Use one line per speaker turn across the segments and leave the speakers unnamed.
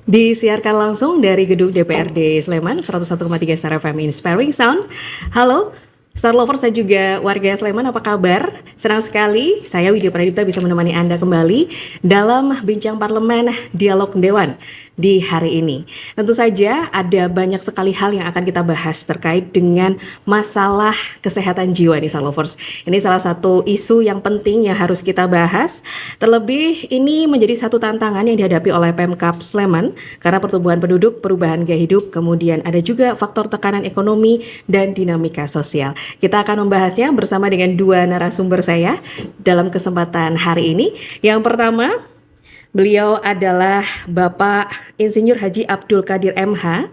Disiarkan langsung dari gedung DPRD Sleman 101,3 Star FM Inspiring Sound. Halo Star Lovers dan juga warga Sleman, apa kabar? Senang sekali saya Widya Pradipta bisa menemani Anda kembali dalam Bincang Parlemen Dialog Dewan di hari ini. Tentu saja ada banyak sekali hal yang akan kita bahas terkait dengan masalah kesehatan jiwa nih Star Lovers. Ini salah satu isu yang penting yang harus kita bahas. Terlebih ini menjadi satu tantangan yang dihadapi oleh Pemkab Sleman karena pertumbuhan penduduk, perubahan gaya hidup, kemudian ada juga faktor tekanan ekonomi dan dinamika sosial. Kita akan membahasnya bersama dengan dua narasumber saya dalam kesempatan hari ini. Yang pertama, beliau adalah Bapak Insinyur Haji Abdul Qadir MH.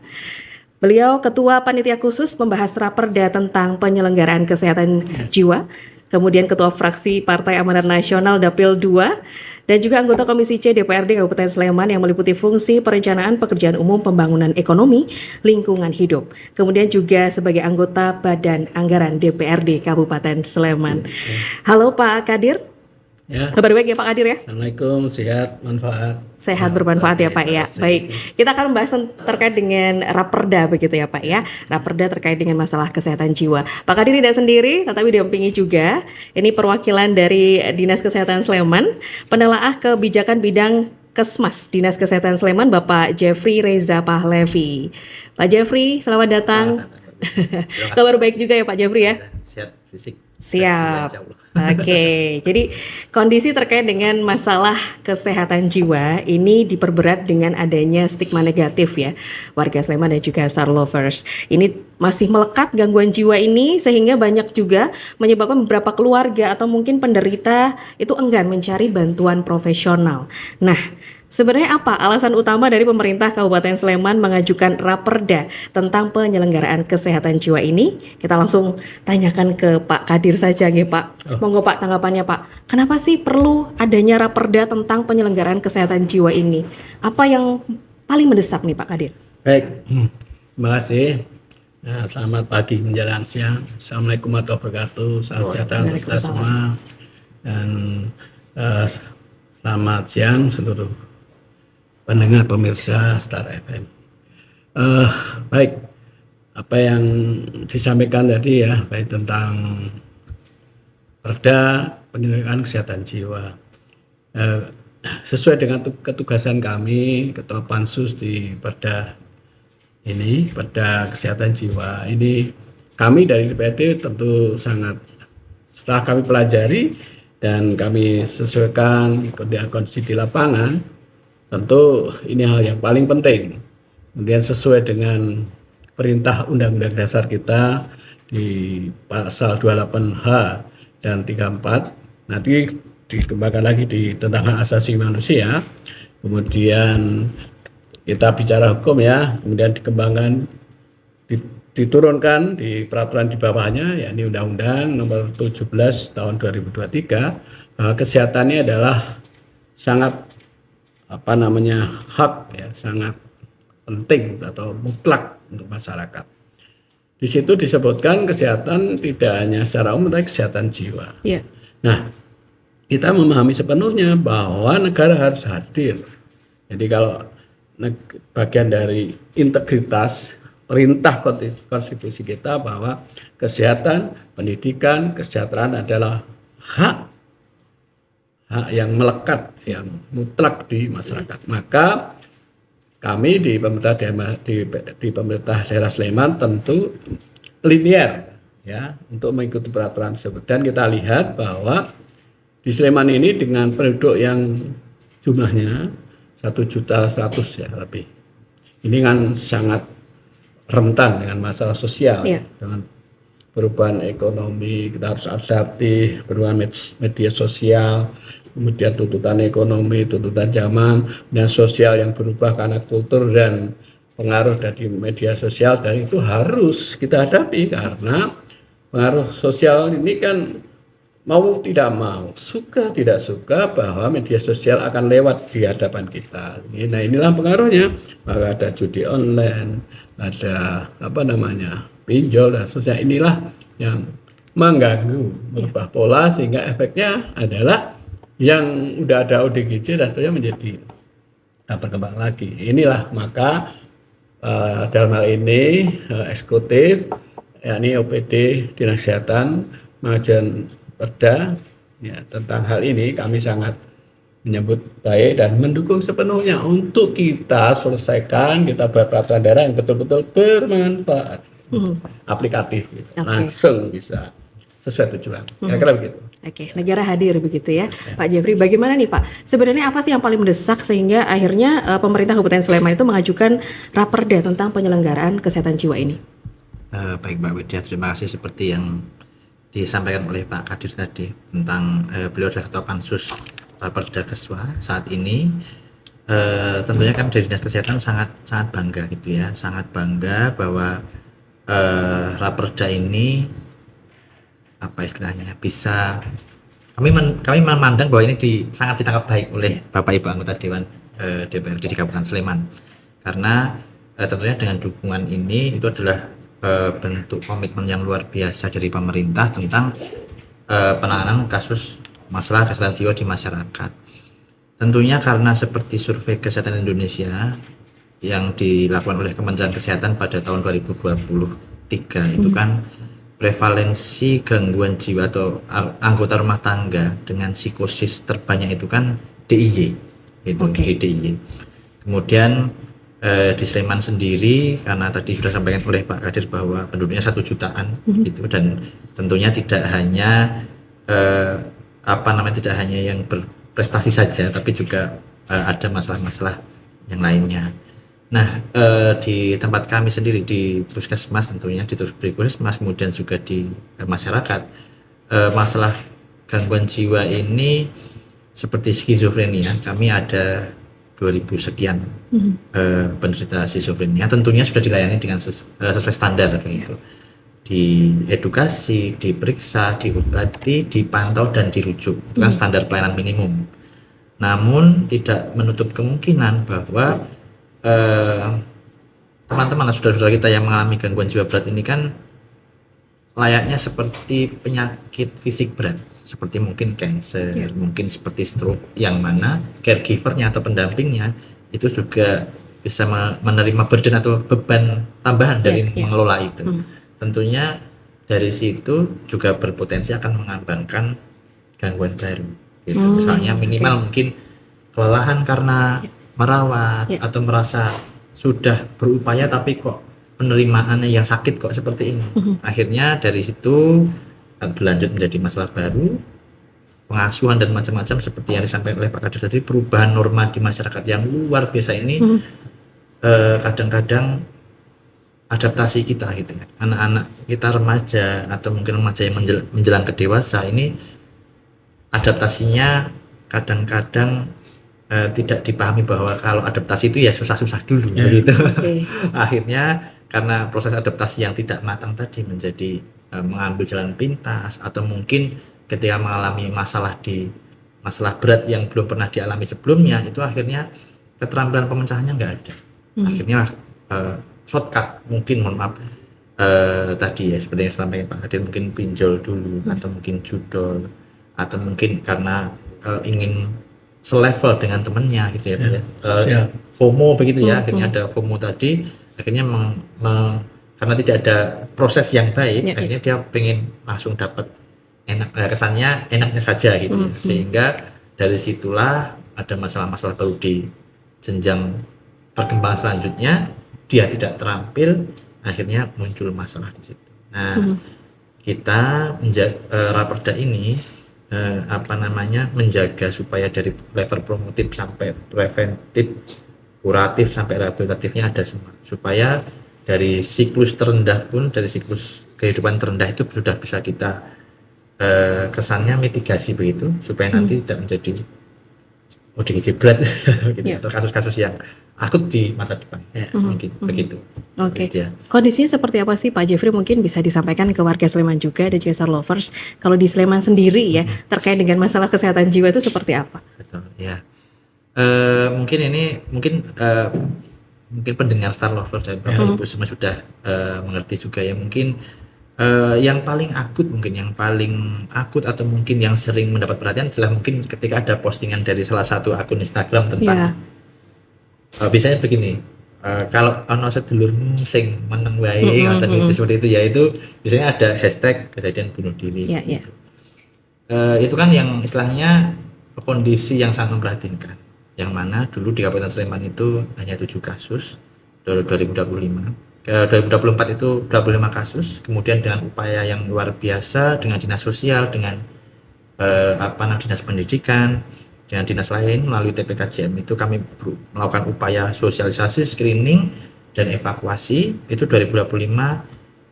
Beliau Ketua Panitia Khusus membahas Raperda tentang penyelenggaraan kesehatan jiwa, kemudian Ketua Fraksi Partai Amanat Nasional Dapil 2, dan juga anggota Komisi C DPRD Kabupaten Sleman yang meliputi fungsi perencanaan pekerjaan umum pembangunan ekonomi, lingkungan hidup. Kemudian juga sebagai anggota Badan Anggaran DPRD Kabupaten Sleman. Halo Pak Qadir.
Ya.
Kabar baik ya Pak Qadir ya?
Assalamualaikum, sehat, manfaat.
Sehat bermanfaat ya Pak ya. Baik, kita akan membahas terkait dengan Raperda begitu ya Pak ya. Raperda terkait dengan masalah kesehatan jiwa. Pak Qadir tidak sendiri, tetapi didampingi juga. Ini perwakilan dari Dinas Kesehatan Sleman, penelaah kebijakan bidang Kesmas Dinas Kesehatan Sleman, Bapak Jeffrey Reza Pahlevi. Pak Jeffrey, selamat datang. Kabar baik juga ya Pak Jeffrey ya?
Sehat fisik.
Siap. Oke, jadi kondisi terkait dengan masalah kesehatan jiwa ini diperberat dengan adanya stigma negatif ya warga Sleman dan juga Star Lovers. Ini masih melekat gangguan jiwa ini sehingga banyak juga menyebabkan beberapa keluarga atau mungkin penderita itu enggan mencari bantuan profesional. Nah, sebenarnya apa alasan utama dari pemerintah Kabupaten Sleman mengajukan Raperda tentang penyelenggaraan kesehatan jiwa ini? Kita langsung tanyakan ke Pak Qadir saja nggih Pak. Monggo Pak tanggapannya Pak. Kenapa sih perlu adanya Raperda tentang penyelenggaraan kesehatan jiwa ini? Apa yang paling mendesak nih Pak Qadir?
Baik, terima kasih. Nah, selamat pagi menjelang siang. Assalamualaikum warahmatullahi wabarakatuh. Salam sejahtera untuk kita semua. Dan selamat siang seluruh pendengar pemirsa Star FM. Baik, apa yang disampaikan tadi ya, baik tentang Perda penyelenggaraan kesehatan jiwa. Sesuai dengan ketugasan kami, Ketua Pansus di Perda ini, Perda Kesehatan Jiwa ini, kami dari DPRD tentu sangat, setelah kami pelajari dan kami sesuaikan kondisi di lapangan, tentu ini hal yang paling penting. Kemudian sesuai dengan perintah Undang-Undang Dasar kita di pasal 28H dan 34, nanti dikembangkan lagi di tentang hak asasi manusia. Kemudian kita bicara hukum ya, kemudian dikembangkan, diturunkan di peraturan di bawahnya, yakni Undang-Undang Nomor 17 Tahun 2023, bahwa kesehatannya adalah sangat hak ya, sangat penting atau mutlak untuk masyarakat. Di situ disebutkan kesehatan tidak hanya secara umum, tapi kesehatan jiwa.
Yeah.
Nah, kita memahami sepenuhnya bahwa negara harus hadir. Jadi kalau bagian dari integritas perintah konstitusi kita bahwa kesehatan, pendidikan, kesejahteraan adalah hak yang melekat, yang mutlak di masyarakat. Maka kami di pemerintah daerah Sleman tentu linear ya untuk mengikuti peraturan tersebut. Dan kita lihat bahwa di Sleman ini dengan penduduk yang jumlahnya 1.100.000 ya lebih. Ini kan sangat rentan dengan masalah sosial, dengan perubahan ekonomi, kita harus adaptif, perubahan media sosial, kemudian tuntutan ekonomi, tuntutan zaman, dan sosial yang berubah karena kultur dan pengaruh dari media sosial, dan itu harus kita hadapi karena pengaruh sosial ini kan mau tidak mau, suka tidak suka bahwa media sosial akan lewat di hadapan kita. Nah inilah pengaruhnya, maka ada judi online, ada pinjol dan seterusnya. Inilah yang mengganggu, merubah pola sehingga efeknya adalah yang udah ada ODGJ dan seterusnya menjadi berkembang lagi. Inilah maka dalam hal ini eksekutif, yakni OPD Dinas Kesehatan mengajukan perda ya, tentang hal ini kami sangat menyambut baik dan mendukung sepenuhnya untuk kita selesaikan, kita buat peraturan daerah yang betul-betul bermanfaat, aplikatif, gitu. Langsung bisa sesuai tujuan. Kira-kira begitu.
Oke, negara hadir begitu ya, Pak Jeffrey. Bagaimana nih Pak? Sebenarnya apa sih yang paling mendesak sehingga akhirnya pemerintah Kabupaten Sleman itu mengajukan raperda tentang penyelenggaraan kesehatan jiwa ini?
Baik Mbak Widya, terima kasih. Seperti yang disampaikan oleh Pak Kadir tadi tentang beliau adalah Ketua Pansus Raperda Keswa saat ini. Tentunya kami dari Dinas Kesehatan sangat bangga gitu ya, sangat bangga bahwa raperda ini apa istilahnya bisa kami memandang bahwa ini sangat ditangkap baik oleh Bapak Ibu anggota Dewan DPRD di Kabupaten Sleman, karena tentunya dengan dukungan ini itu adalah bentuk komitmen yang luar biasa dari pemerintah tentang penanganan kasus masalah kesehatan jiwa di masyarakat. Tentunya karena seperti survei kesehatan Indonesia yang dilakukan oleh Kementerian Kesehatan pada tahun 2023 itu kan prevalensi gangguan jiwa atau anggota rumah tangga dengan psikosis terbanyak itu kan DIY, itu di DIY. Kemudian di Sleman sendiri, karena tadi sudah sampaikan oleh Pak Kadir bahwa penduduknya 1 jutaan gitu, dan tentunya tidak hanya tidak hanya yang berprestasi saja, tapi juga ada masalah-masalah yang lainnya. Nah, di tempat kami sendiri di Puskesmas, tentunya di Puskesmas, kemudian juga di masyarakat, masalah gangguan jiwa ini seperti skizofrenia, kami ada 2000 sekian penderita skizofrenia. Tentunya sudah dilayani dengan sesuai standar kayak itu. Diedukasi, diperiksa, diobati, dipantau dan dirujuk. Itu kan standar pelayanan minimum. Namun tidak menutup kemungkinan bahwa teman-teman saudara-saudara kita yang mengalami gangguan jiwa berat ini kan layaknya seperti penyakit fisik berat, seperti mungkin cancer, mungkin seperti stroke, yang mana caregivernya atau pendampingnya itu juga bisa menerima burden atau beban tambahan dari mengelola itu. Tentunya dari situ juga berpotensi akan mengembangkan gangguan baru gitu. Misalnya minimal mungkin kelelahan karena merawat atau merasa sudah berupaya tapi kok penerimaannya yang sakit kok seperti ini. Akhirnya dari situ berlanjut menjadi masalah baru, pengasuhan dan macam-macam seperti yang disampaikan oleh Pak Kadir tadi, perubahan norma di masyarakat yang luar biasa ini. Kadang-kadang adaptasi kita gitu ya, anak-anak kita remaja atau mungkin remaja yang menjelang ke dewasa ini adaptasinya kadang-kadang tidak dipahami bahwa kalau adaptasi itu ya susah-susah dulu begitu. Akhirnya karena proses adaptasi yang tidak matang tadi menjadi mengambil jalan pintas, atau mungkin ketika mengalami masalah berat yang belum pernah dialami sebelumnya, itu akhirnya keterampilan pemecahannya nggak ada. Akhirnya shortcut, mungkin mohon maaf tadi ya seperti yang disampaikan Pak Kadir, mungkin pinjol dulu atau mungkin judol, atau mungkin karena ingin selevel dengan temennya gitu ya, FOMO begitu ya. Akhirnya ada FOMO tadi, akhirnya karena tidak ada proses yang baik, akhirnya dia pengen langsung dapat enak, kesannya enaknya saja gitu ya. Sehingga dari situlah ada masalah-masalah baru di jenjang perkembangan selanjutnya, dia tidak terampil, akhirnya muncul masalah di situ. Nah, kita raperda ini menjaga supaya dari level promotif sampai preventif, kuratif sampai rehabilitatifnya ada semua, supaya dari siklus terendah pun, dari siklus kehidupan terendah itu sudah bisa kita kesannya mitigasi begitu, supaya nanti tidak menjadi ODGJ berat gitu, atau kasus-kasus yang akut di masa depan, mungkin begitu.
Kondisinya seperti apa sih Pak Jeffrey? Mungkin bisa disampaikan ke warga Sleman juga dan juga Star Lovers, kalau di Sleman sendiri ya terkait dengan masalah kesehatan jiwa itu seperti apa?
Betul ya. Mungkin pendengar Star Lovers dan Bapak Ibu semua sudah mengerti juga ya. Mungkin yang paling akut atau mungkin yang sering mendapat perhatian adalah mungkin ketika ada postingan dari salah satu akun Instagram tentang biasanya begini, kalau ono sedulurmu sing meneng wae ngoten itu seperti itu ya, itu biasanya ada hashtag kejadian bunuh diri.
Ya, ya.
Itu kan yang istilahnya kondisi yang sangat memprihatinkan, yang mana dulu di Kabupaten Sleman itu hanya 7 kasus 2025, 2024 itu 25 kasus, kemudian dengan upaya yang luar biasa dengan dinas sosial, dengan dinas pendidikan, dengan dinas lain melalui TPKJM itu kami melakukan upaya sosialisasi, screening, dan evakuasi. Itu 2025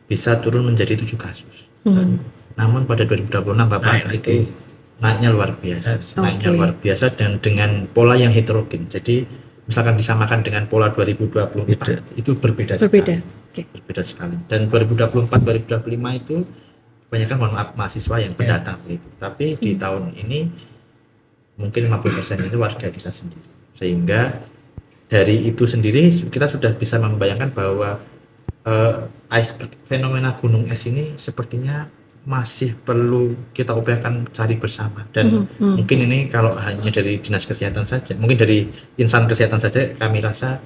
bisa turun menjadi 7 kasus. Namun pada 2026 Bapak itu naiknya luar biasa, naiknya luar biasa dan dengan pola yang heterogen. Jadi misalkan disamakan dengan pola 2024 itu berbeda sekali. Berbeda sekali. Dan 2024 2025 itu kebanyakan mohon maaf mahasiswa yang pendatang begitu. Tapi di tahun ini mungkin 50% itu warga kita sendiri. Sehingga dari itu sendiri kita sudah bisa membayangkan bahwa fenomena gunung es ini sepertinya masih perlu kita upayakan cari bersama, dan mungkin ini kalau hanya dari dinas kesehatan saja, mungkin dari insan kesehatan saja kami rasa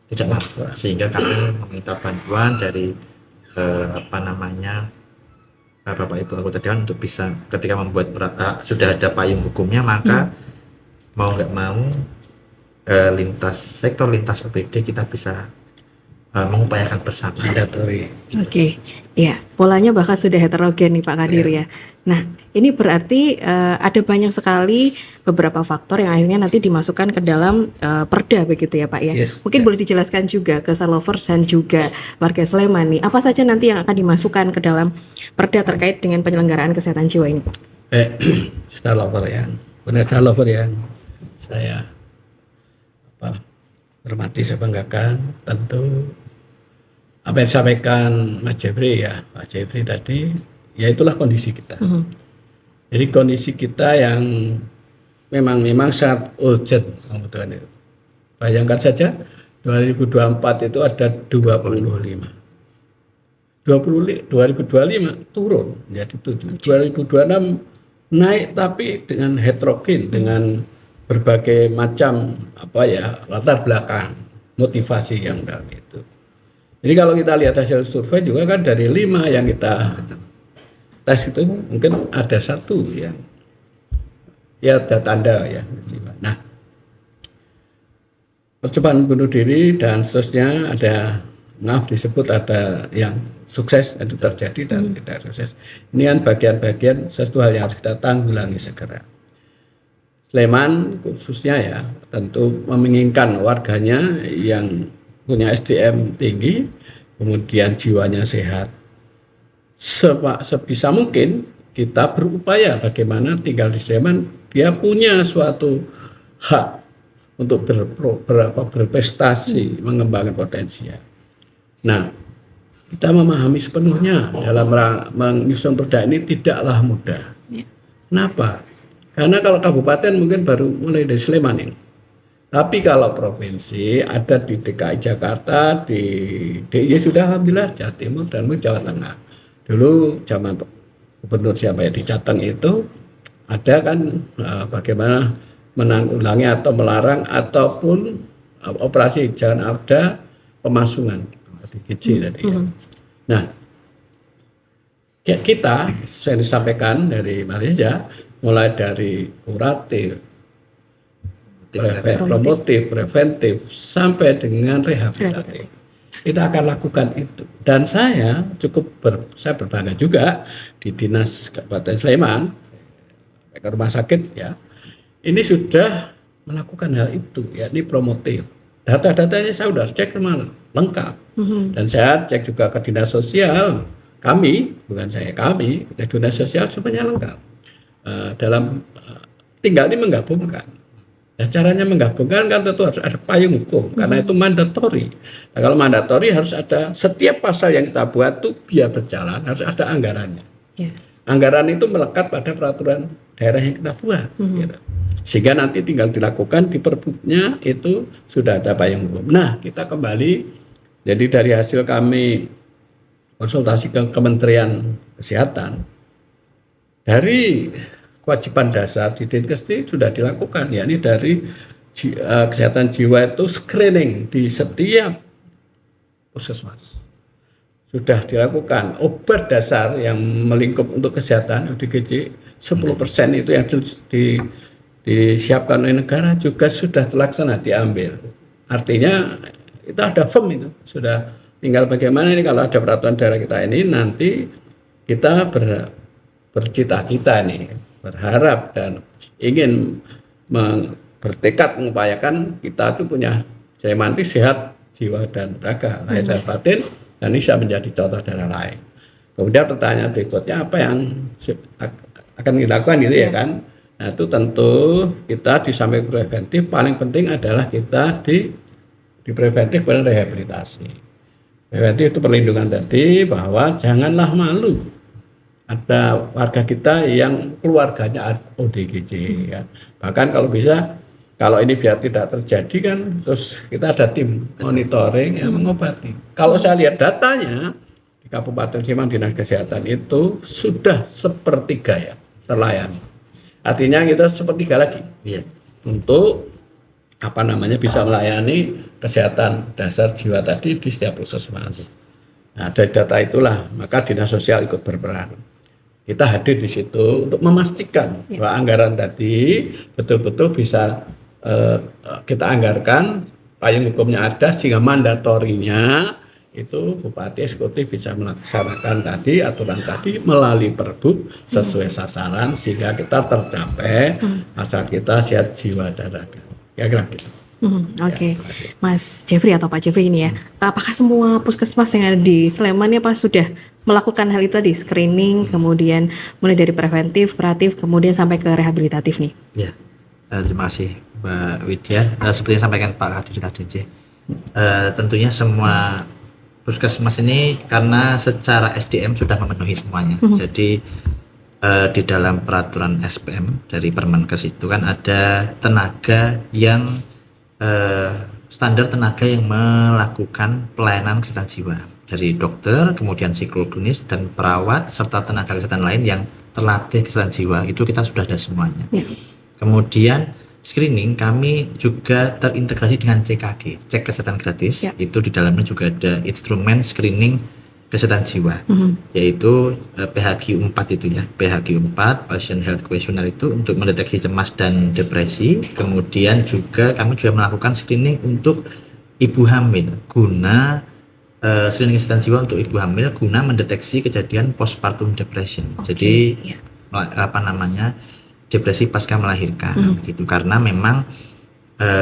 tidak mampu, sehingga kami meminta bantuan dari Bapak Ibu anggota dewan untuk bisa ketika membuat sudah ada payung hukumnya, maka mau nggak mau sektor lintas OPD kita bisa mengupayakan bersama.
Oke, ya polanya bahkan sudah heterogen nih Pak Kadir ya. Nah ini berarti ada banyak sekali beberapa faktor yang akhirnya nanti dimasukkan ke dalam perda begitu ya Pak ya. Mungkin boleh dijelaskan juga ke Star Lovers dan juga warga Sleman nih, apa saja nanti yang akan dimasukkan ke dalam perda terkait dengan penyelenggaraan kesehatan jiwa ini Pak?
Star Lover yang benar, Star Lover yang saya hormati, saya banggakan, tentu apa yang disampaikan Mas Jeffrey ya, Pak Jeffrey tadi, ya itulah kondisi kita. Jadi kondisi kita yang memang sangat urgent membutuhkan itu. Bayangkan saja 2024 itu ada 25. 2025 turun menjadi 7. 2026 naik tapi dengan heterogen, dengan berbagai macam latar belakang, motivasi yang dalam itu. Jadi kalau kita lihat hasil survei juga kan dari 5 yang kita tes itu mungkin ada 1 yang ya ada tanda ya. Nah, percobaan bunuh diri dan seterusnya disebut ada yang sukses itu terjadi dan tidak sukses. Ini kan bagian-bagian sesuatu hal yang harus kita tanggulangi segera. Sleman khususnya ya tentu menginginkan warganya yang punya SDM tinggi, kemudian jiwanya sehat. Sebisa mungkin kita berupaya bagaimana tinggal di Sleman dia punya suatu hak untuk berprestasi, mengembangkan potensinya. Nah, kita memahami sepenuhnya dalam menyusun perda ini tidaklah mudah. Kenapa? Karena kalau kabupaten mungkin baru mulai dari Sleman ini. Tapi kalau provinsi ada di DKI Jakarta, di DIY sudah alhamdulillah, Jawa Timur dan Jawa Tengah. Dulu zaman gubernur siapa ya di Jateng itu ada kan bagaimana menanggulangi atau melarang ataupun operasi jangan ada pemasungan di GJ tadi. Nah, ya kita yang disampaikan dari Malaysia mulai dari kuratif, promotif, preventif, sampai dengan rehabilitatif. Kita akan lakukan itu. Dan saya saya berbangga juga di Dinas Kabupaten Sleman, ke rumah sakit ya, ini sudah melakukan hal itu, yakni promotif. Data-datanya saya sudah cek kemana, lengkap. Dan saya cek juga ke Dinas Sosial, kami, Dinas Sosial semuanya lengkap. Tinggal ini menggabungkan. Nah, caranya menggabungkan kan tentu harus ada payung hukum karena itu mandatori. Nah, kalau mandatori harus ada setiap pasal yang kita buat tuh biar berjalan harus ada anggarannya. Anggaran itu melekat pada peraturan daerah yang kita buat. Gitu. Sehingga nanti tinggal dilakukan di perbuknya itu sudah ada payung hukum. Nah, kita kembali jadi dari hasil kami konsultasi ke Kementerian Kesehatan, dari kewajiban dasar di Dinkes sudah dilakukan, yakni dari kesehatan jiwa itu screening di setiap puskesmas. Sudah dilakukan obat dasar yang melingkup untuk kesehatan ODGJ 10% itu yang disiapkan oleh negara juga sudah terlaksana diambil. Artinya itu ada firm itu sudah, tinggal bagaimana ini kalau ada peraturan daerah kita ini nanti kita bercita-cita nih, berharap dan ingin bertekad mengupayakan kita itu punya jaya mati sehat jiwa dan raga, lahir dan batin, dan ini bisa menjadi contoh daerah lain. Kemudian pertanyaan berikutnya apa yang akan dilakukan gitu ya kan? Nah itu tentu kita di samping preventif paling penting adalah kita di preventif dan rehabilitasi. Preventif itu perlindungan tadi, bahwa janganlah malu ada warga kita yang keluarganya ODGJ ya. Bahkan kalau bisa, kalau ini biar tidak terjadi kan, terus kita ada tim monitoring yang mengobati. Kalau saya lihat datanya di Kabupaten Sleman Dinas Kesehatan itu sudah sepertiga ya terlayani. Artinya kita sepertiga lagi untuk bisa melayani kesehatan dasar jiwa tadi di setiap puskesmas. Nah dari data itulah maka Dinas Sosial ikut berperan. Kita hadir di situ untuk memastikan bahwa anggaran tadi betul-betul bisa kita anggarkan, payung hukumnya ada sehingga mandatorinya itu bupati eksekutif bisa melaksanakan tadi aturan tadi melalui Perbup sesuai sasaran sehingga kita tercapai masyarakat kita sehat jiwa dan raga. Kira-kira gitu.
Oke. Mas Jeffrey atau Pak Jeffrey ini ya, apakah semua puskesmas yang ada di Sleman ya Pak sudah melakukan hal itu tadi, screening, kemudian mulai dari preventif, kuratif, kemudian sampai ke rehabilitatif nih?
Ya, terima kasih Mbak Widya. Seperti yang sampaikan Pak Kadir tadi, tentunya semua puskesmas ini karena secara SDM sudah memenuhi semuanya. Jadi di dalam peraturan SPM dari Permenkes itu kan ada tenaga yang standar tenaga yang melakukan pelayanan kesehatan jiwa, dari dokter, kemudian psikolog klinis dan perawat serta tenaga kesehatan lain yang terlatih kesehatan jiwa, itu kita sudah ada semuanya. Kemudian screening kami juga terintegrasi dengan CKG, cek kesehatan gratis. Itu di dalamnya juga ada instrumen screening kesehatan jiwa, yaitu PHQ-4 itu ya, PHQ-4 Patient Health Questionnaire itu untuk mendeteksi cemas dan depresi. Kemudian kami juga melakukan screening untuk ibu hamil guna screening kesehatan jiwa untuk ibu hamil guna mendeteksi kejadian postpartum depression. Jadi depresi pasca melahirkan gitu, karena memang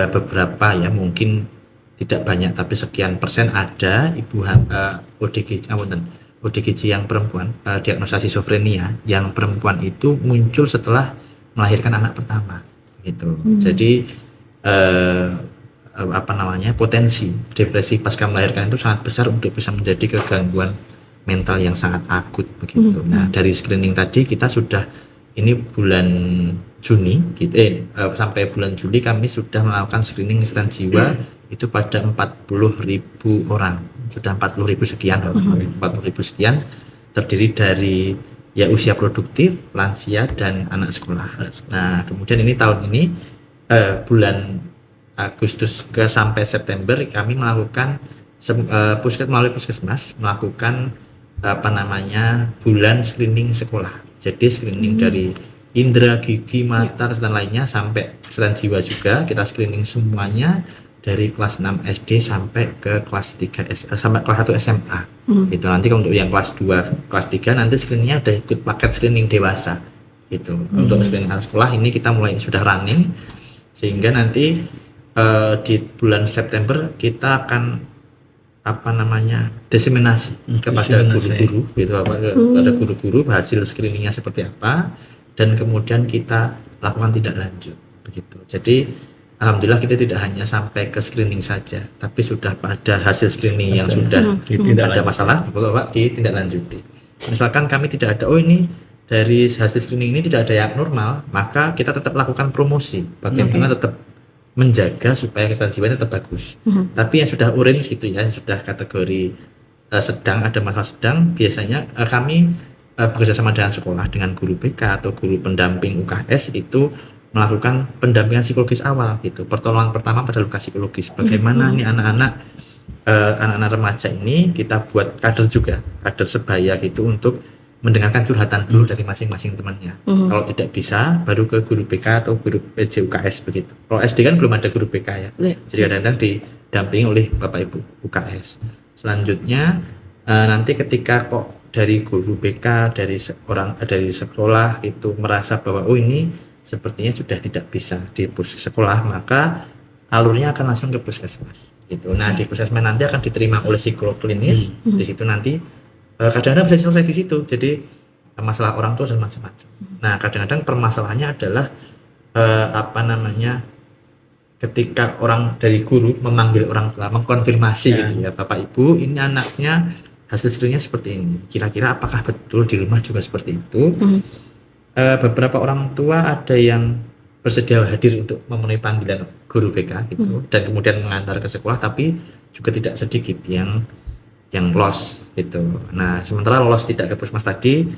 beberapa ya mungkin tidak banyak tapi sekian persen ada ODGJ yang perempuan, diagnosa schizophrenia yang perempuan itu muncul setelah melahirkan anak pertama gitu. Jadi potensi depresi pasca melahirkan itu sangat besar untuk bisa menjadi kegangguan mental yang sangat akut begitu. Nah, dari screening tadi kita sudah ini bulan Juni gitu, sampai bulan Juli kami sudah melakukan screening kesehatan jiwa itu pada 40.000 orang, sudah 40.000 sekian, 40.000 sekian, terdiri dari ya usia produktif, lansia dan anak sekolah. Nah, kemudian ini tahun ini bulan Agustus sampai September kami melakukan melalui puskesmas melakukan bulan screening sekolah. Jadi screening dari indera, gigi, mata, kesehatan lainnya sampai kesehatan jiwa juga kita screening semuanya dari kelas 6 SD sampai ke kelas 3 sampai kelas 1 SMA. Itu nanti kalau untuk yang kelas 2, kelas 3 nanti screeningnya udah ikut paket screening dewasa. Gitu. Untuk screening anak sekolah ini kita mulai sudah running sehingga nanti di bulan September kita akan diseminasi kepada guru-guru gitu, kepada guru-guru hasil screeningnya seperti apa, dan kemudian kita lakukan tindak lanjut begitu. Jadi alhamdulillah kita tidak hanya sampai ke screening saja, tapi sudah pada hasil screening yang sudah tidak ada masalah, Pak, ditindaklanjuti. Misalkan kami tidak ada, ini dari hasil screening ini tidak ada yang abnormal, maka kita tetap lakukan promosi, bagaimana tetap menjaga supaya kesehatan jiwanya tetap bagus. Tapi yang sudah orange gitu ya, yang sudah kategori sedang, ada masalah sedang, biasanya kami bekerja sama dengan sekolah, dengan guru BK atau guru pendamping UKS itu melakukan pendampingan psikologis awal gitu, pertolongan pertama pada luka psikologis. Bagaimana nih anak-anak remaja ini kita buat kader juga, kader sebaya gitu, untuk mendengarkan curhatan dulu dari masing-masing temannya. Kalau tidak bisa, baru ke guru BK atau guru PJ UKS begitu. Kalau SD kan belum ada guru BK ya, jadi kadang-kadang didampingi oleh Bapak Ibu UKS. Selanjutnya nanti ketika kok dari guru BK, dari sekolah itu merasa bahwa oh ini sepertinya sudah tidak bisa di sekolah, maka alurnya akan langsung ke puskesmas gitu. Nah, di puskesmas nanti akan diterima oleh psikolog klinis. Di situ nanti kadang-kadang bisa selesai di situ. Jadi masalah orang tua dan macam-macam. Nah, kadang-kadang permasalahannya adalah ketika orang dari guru memanggil orang tua, mengkonfirmasi gitu ya, Bapak Ibu, ini anaknya hasil screeningnya seperti ini. Kira-kira apakah betul di rumah juga seperti itu? Beberapa orang tua ada yang bersedia hadir untuk memenuhi panggilan guru BK gitu, dan kemudian mengantar ke sekolah, tapi juga tidak sedikit yang lolos gitu. Nah, sementara lolos tidak ke puskesmas tadi,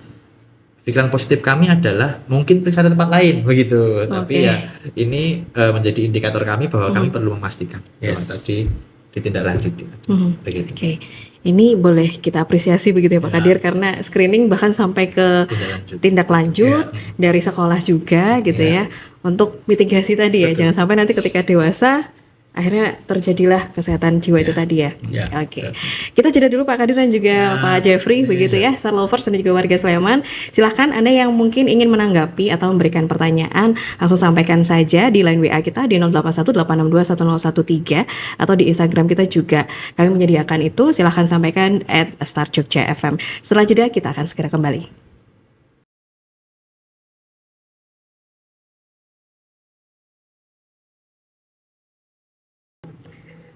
pikiran positif kami adalah mungkin periksa di tempat lain begitu. Tapi ya ini menjadi indikator kami bahwa kami perlu memastikan bahwa tadi ditindaklanjuti begitu.
Ini boleh kita apresiasi begitu ya Pak Kadir, karena screening bahkan sampai ke tindak lanjut dari sekolah juga gitu ya, untuk mitigasi tadi ya. Jangan sampai nanti ketika dewasa akhirnya terjadilah kesehatan jiwa itu tadi ya. Kita jeda dulu Pak Kadir dan juga Pak Jeffrey begitu ya, Star Lovers dan juga warga Sleman. Silahkan Anda yang mungkin ingin menanggapi atau memberikan pertanyaan, langsung sampaikan saja di line WA kita di 0818621013 atau di Instagram kita juga kami menyediakan itu. Silahkan sampaikan @StarJogjaFM. Setelah jeda kita akan segera kembali.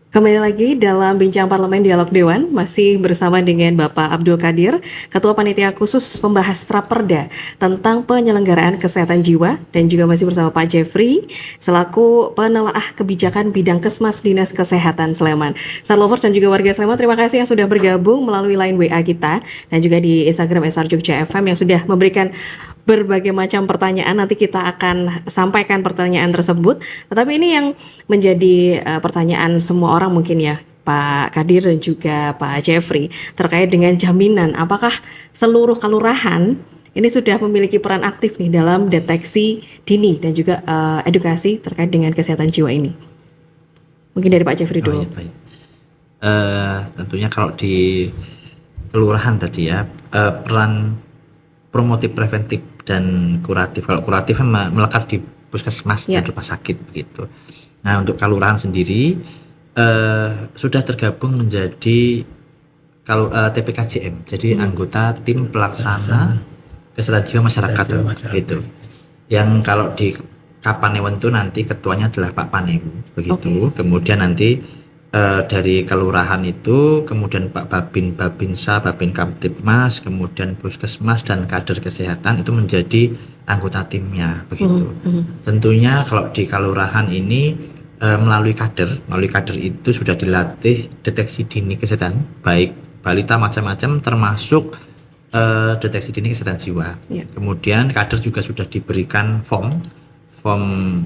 Kembali lagi dalam Bincang Parlemen Dialog Dewan, masih bersama dengan Bapak Abdul Qadir, Ketua Panitia Khusus Pembahas Raperda tentang penyelenggaraan kesehatan jiwa, dan juga masih bersama Pak Jeffrey selaku penelaah kebijakan bidang Kesmas Dinas Kesehatan Sleman. Star Lovers dan juga warga Sleman, terima kasih yang sudah bergabung melalui line WA kita dan juga di Instagram SR Jogja FM yang sudah memberikan berbagai macam pertanyaan. Nanti kita akan sampaikan pertanyaan tersebut. Tetapi ini yang menjadi pertanyaan semua orang mungkin ya, Pak Kadir dan juga Pak Jeffrey, terkait dengan jaminan apakah seluruh kelurahan ini sudah memiliki peran aktif nih dalam deteksi dini dan juga edukasi terkait dengan kesehatan jiwa ini. Mungkin dari Pak Jeffrey dulu.
Baik. Tentunya kalau di kelurahan tadi ya, peran promotif, preventif, dan kuratif. Kalau kuratif kan melekat di puskesmas dan rumah sakit begitu. Nah, untuk kelurahan sendiri sudah tergabung menjadi TPKJM, jadi anggota tim pelaksana kesehatan jiwa masyarakat gitu. Yang kalau di Kapanewen itu nanti ketuanya adalah Pak Panewu begitu. Kemudian nanti dari kelurahan itu, kemudian Pak Babinsa, Babin Kamtipmas, kemudian Puskesmas dan kader kesehatan itu menjadi anggota timnya begitu. Tentunya kalau di kelurahan ini melalui kader itu sudah dilatih deteksi dini kesehatan, baik balita macam-macam termasuk deteksi dini kesehatan jiwa. Kemudian kader juga sudah diberikan form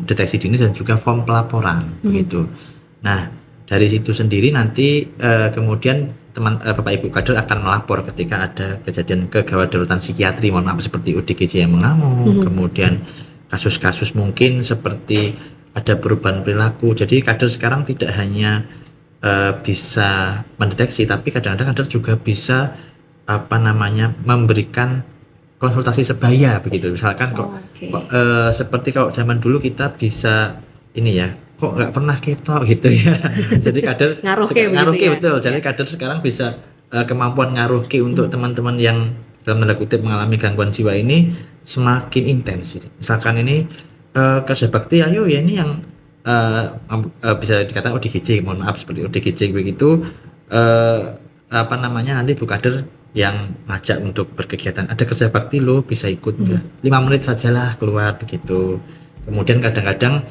deteksi dini dan juga form pelaporan begitu. Nah, dari situ sendiri nanti kemudian Bapak Ibu kader akan melapor ketika ada kejadian kegawat daruratan psikiatri, mohon maaf seperti ODGJ yang mengamuk, kemudian kasus-kasus mungkin seperti ada perubahan perilaku. Jadi kader sekarang tidak hanya bisa mendeteksi, tapi kadang-kadang kader juga bisa memberikan konsultasi sebaya begitu. Misalkan seperti kalau zaman dulu kita bisa ini ya, kok nggak pernah ketok gitu ya. Jadi kader ngaruhke betul. Jadi kader sekarang bisa kemampuan ngaruhke untuk teman-teman yang dalam tanda kutip mengalami gangguan jiwa ini semakin intens. Misalkan ini kerja bakti, ayo ya ini yang bisa dikatakan ODGJ, mohon maaf seperti ODGJ begitu. Nanti Bu Kader yang ngajak untuk berkegiatan, ada kerja bakti lo bisa ikut 5 menit sajalah keluar begitu. Kemudian kadang-kadang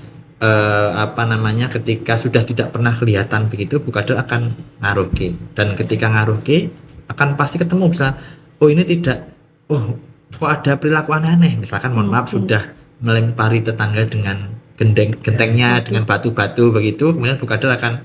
ketika sudah tidak pernah kelihatan begitu, Bu Kader akan ngaruhke, dan ketika ngaruhke akan pasti ketemu misalnya, oh ini tidak, kok ada perilaku aneh-aneh, misalkan mohon maaf sudah melempari tetangga dengan gentengnya dengan batu-batu begitu, kemudian Bu Kadir akan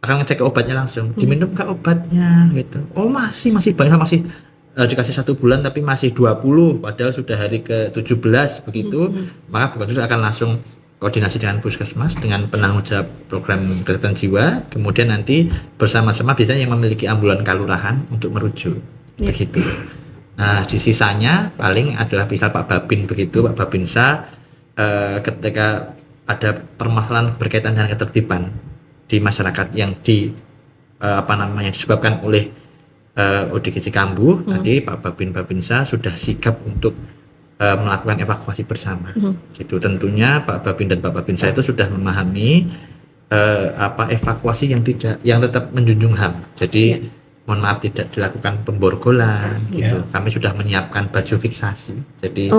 ngecek ke obatnya langsung, diminum nggak obatnya gitu, oh masih banyak, masih dikasih 1 bulan tapi masih 20 padahal sudah hari ke-17 begitu, maka Bu Kadir akan langsung koordinasi dengan puskesmas dengan penanggung jawab program kesehatan jiwa, kemudian nanti bersama-sama biasanya yang memiliki ambulan kelurahan untuk merujuk begitu. Nah di sisanya paling adalah misal Pak Babin begitu, Pak Babinsa ketika ada permasalahan berkaitan dengan ketertiban di masyarakat yang disebabkan oleh ODGJ Kambuh, tadi Pak Babinsa sudah sigap untuk melakukan evakuasi bersama. Gitu. Tentunya Pak Babin dan Pak Babinsa itu sudah memahami evakuasi yang tetap menjunjung HAM. Jadi mohon maaf tidak dilakukan pemborgolan gitu. Kami sudah menyiapkan baju fiksasi. Jadi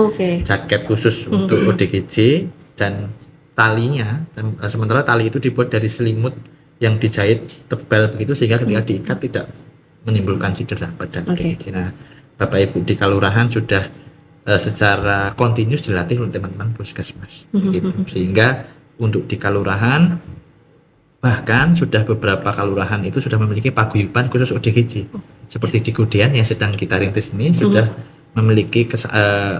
jaket khusus untuk ODGJ dan talinya, sementara tali itu dibuat dari selimut yang dijahit tebal begitu sehingga ketika diikat tidak menimbulkan cedera pada ODGJ. Nah, Bapak Ibu di kelurahan sudah secara kontinus dilatih oleh teman-teman puskesmas gitu. Sehingga untuk di kelurahan bahkan sudah beberapa kelurahan itu sudah memiliki paguyuban khusus ODGJ. Seperti di Kudian yang sedang kita rintis ini sudah memiliki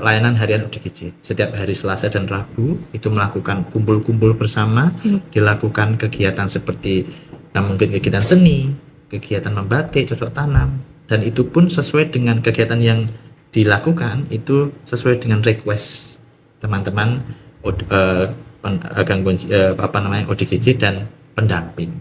layanan harian ODGJ. Setiap hari Selasa dan Rabu itu melakukan kumpul-kumpul bersama, dilakukan kegiatan seperti mungkin kegiatan seni, kegiatan membatik, cocok tanam, dan itu pun sesuai dengan kegiatan yang dilakukan itu sesuai dengan request teman-teman gangguan ODGJ dan pendamping.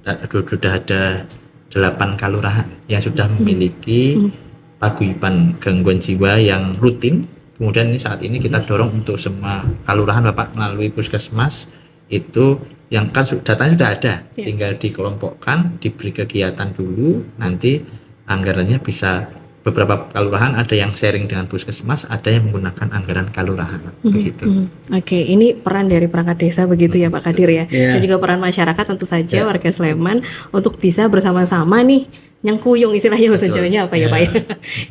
Dan sudah ada 8 kelurahan yang sudah memiliki paguyuban gangguan jiwa yang rutin. Kemudian ini saat ini kita dorong untuk semua kelurahan Bapak melalui puskesmas itu yang kan datanya sudah ada, tinggal dikelompokkan, diberi kegiatan dulu, nanti anggarannya bisa beberapa kelurahan ada yang sharing dengan puskesmas, ada yang menggunakan anggaran kelurahan begitu.
Oke, ini peran dari perangkat desa begitu ya Pak Kadir ya. Dan juga peran masyarakat tentu saja warga Sleman untuk bisa bersama-sama nih nyangkuyung istilahnya bahasa Jawanya apa ya Pak ya.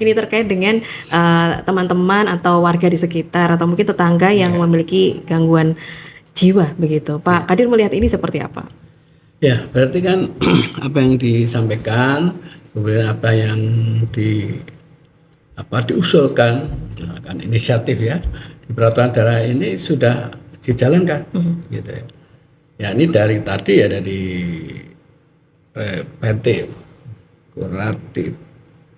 Ini terkait dengan teman-teman atau warga di sekitar atau mungkin tetangga yang memiliki gangguan jiwa begitu. Pak Kadir melihat ini seperti apa?
Ya, berarti kan apa yang disampaikan, kemudian apa yang diusulkan, kan inisiatif ya di peraturan daerah ini sudah dijalankan, gitu ya. Ya ini dari tadi ya, dari preventif, kuratif,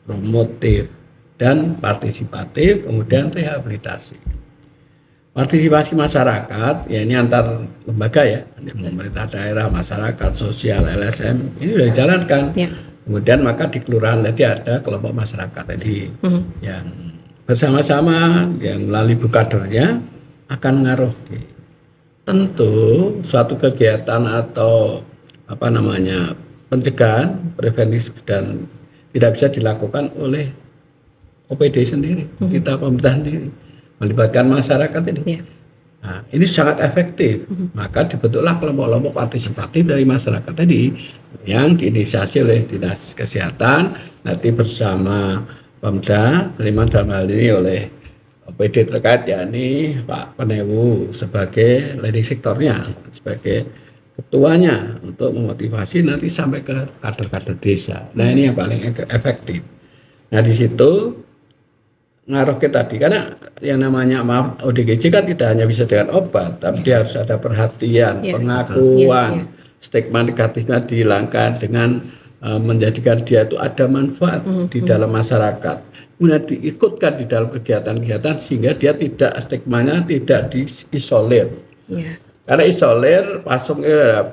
promotif, dan partisipatif, kemudian rehabilitasi. Partisipasi masyarakat, ya ini antar lembaga ya, pemerintah daerah, masyarakat, sosial, LSM, ini sudah dijalankan. Kemudian maka di kelurahan tadi ada kelompok masyarakat tadi yang bersama-sama yang melalui bukadernya akan mengaruhi. Tentu suatu kegiatan atau pencegahan, preventif dan tidak bisa dilakukan oleh OPD sendiri, kita pemerintah sendiri. Melibatkan masyarakat ini. Nah, ini sangat efektif. Maka dibentuklah kelompok-kelompok partisipatif dari masyarakat tadi yang diinisiasi oleh Dinas Kesehatan, nanti bersama Pemda Sleman dalam hal ini oleh OPD terkait, yakni Pak Penewu sebagai leading sektornya, sebagai ketuanya untuk memotivasi nanti sampai ke kader-kader desa. Nah ini yang paling efektif. Nah di situ ngaruh ke tadi, karena yang namanya ODGJ kan tidak hanya bisa dengan obat, tapi dia harus ada perhatian, pengakuan, stigma negatifnya dihilangkan dengan menjadikan dia itu ada manfaat di dalam masyarakat, kemudian diikutkan di dalam kegiatan-kegiatan sehingga dia tidak, stigmanya tidak diisolir. Karena isolir